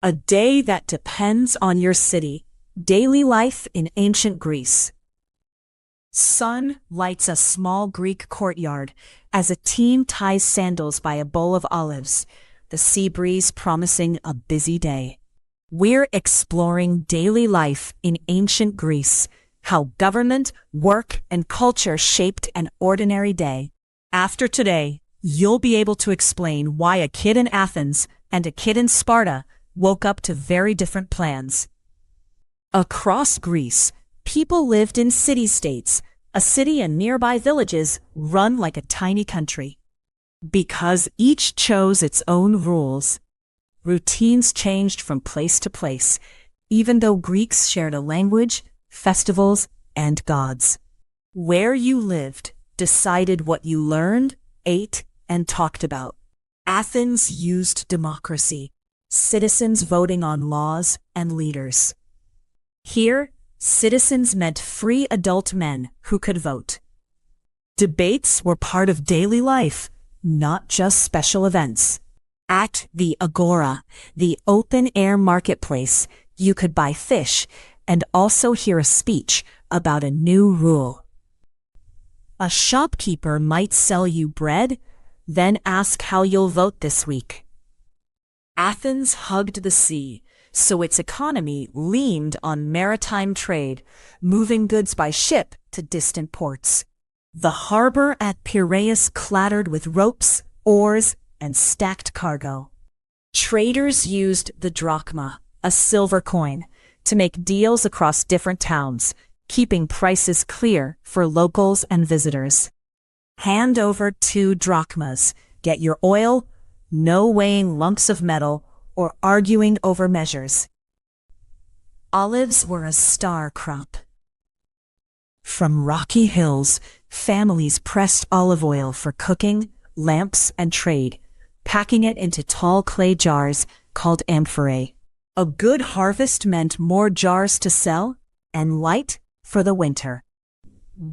A day that depends on your city. Daily life in ancient Greece. Sun lights a small Greek courtyard as a teen ties sandals by a bowl of olives, the sea breeze promising a busy day. We're exploring daily life in ancient Greece, how government, work, and culture shaped an ordinary day. After today, you'll be able to explain why a kid in Athens and a kid in Sparta woke up to very different plans. Across Greece, people lived in city-states, a city and nearby villages run like a tiny country. Because each chose its own rules, routines changed from place to place, even though Greeks shared a language, festivals, and gods. Where you lived decided what you learned, ate, and talked about. Athens used democracy, citizens voting on laws and leaders. Here, citizens meant free adult men who could vote. Debates were part of daily life, not just special events. At the agora, the open-air marketplace, you could buy fish and also hear a speech about a new rule. A shopkeeper might sell you bread, then ask how you'll vote this week. Athens hugged the sea, so its economy leaned on maritime trade, moving goods by ship to distant ports. The harbor at Piraeus clattered with ropes, oars, and stacked cargo. Traders used the drachma, a silver coin, to make deals across different towns, keeping prices clear for locals and visitors. Hand over 2 drachmas, get your oil, no weighing lumps of metal or arguing over measures. Olives were a star crop. From rocky hills, families pressed olive oil for cooking, lamps, and trade, packing it into tall clay jars called amphorae. A good harvest meant more jars to sell and light for the winter.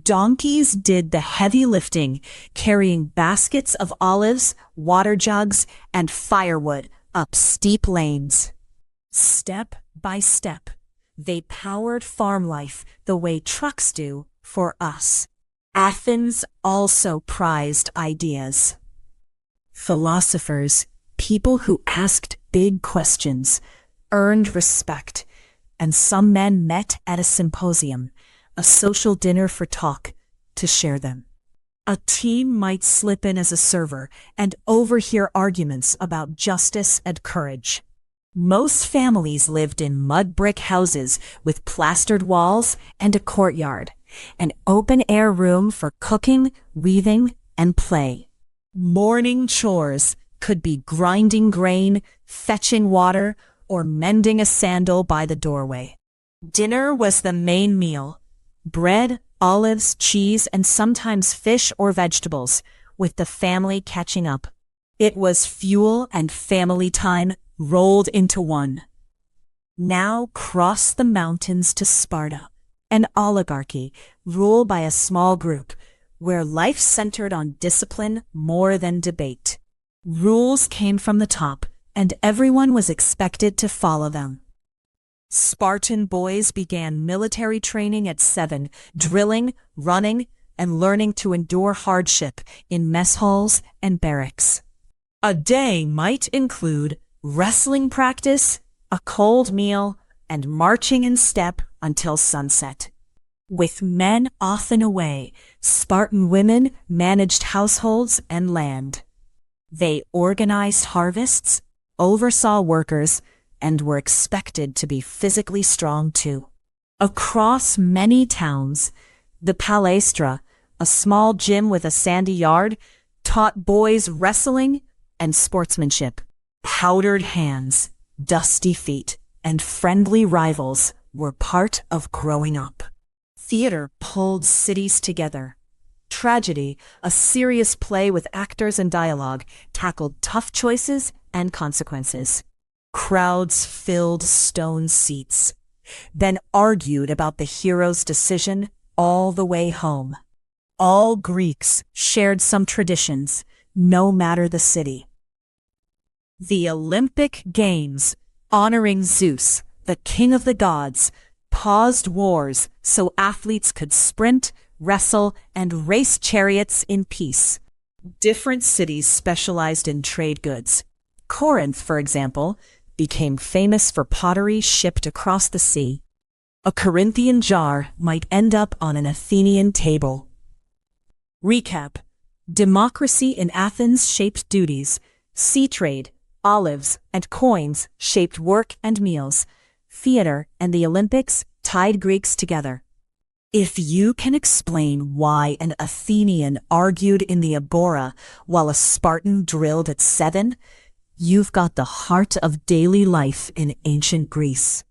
Donkeys did the heavy lifting, carrying baskets of olives, water jugs, and firewood up steep lanes. Step by step, they powered farm life the way trucks do for us. Athens also prized ideas. Philosophers, people who asked big questions, earned respect, and some men met at a symposium, a social dinner for talk, to share them. A teen might slip in as a server and overhear arguments about justice and courage. Most families lived in mud brick houses with plastered walls and a courtyard, an open-air room for cooking, weaving, and play. Morning chores could be grinding grain, fetching water, or mending a sandal by the doorway. Dinner was the main meal. Bread, olives, cheese, and sometimes fish or vegetables, with the family catching up. It was fuel and family time rolled into one. Now cross the mountains to Sparta, an oligarchy ruled by a small group, where life centered on discipline more than debate. Rules came from the top, and everyone was expected to follow them. Spartan boys began military training at 7, drilling, running, and learning to endure hardship in mess halls and barracks. A day might include wrestling practice, a cold meal, and marching in step until sunset. With men often away, Spartan women managed households and land. They organized harvests, oversaw workers, and were expected to be physically strong too. Across many towns, the Palaestra, a small gym with a sandy yard, taught boys wrestling and sportsmanship. Powdered hands, dusty feet, and friendly rivals were part of growing up. Theater pulled cities together. Tragedy, a serious play with actors and dialogue, tackled tough choices and consequences. Crowds filled stone seats, then argued about the hero's decision all the way home. All Greeks shared some traditions, no matter the city. The Olympic Games, honoring Zeus, the king of the gods, paused wars so athletes could sprint, wrestle, and race chariots in peace. Different cities specialized in trade goods. Corinth, for example, became famous for pottery shipped across the sea. A Corinthian jar might end up on an Athenian table. Recap: democracy in Athens shaped duties. Sea trade, olives, and coins shaped work and meals. Theater and the Olympics tied Greeks together. If you can explain why an Athenian argued in the Agora while a Spartan drilled at 7, you've got the heart of daily life in ancient Greece.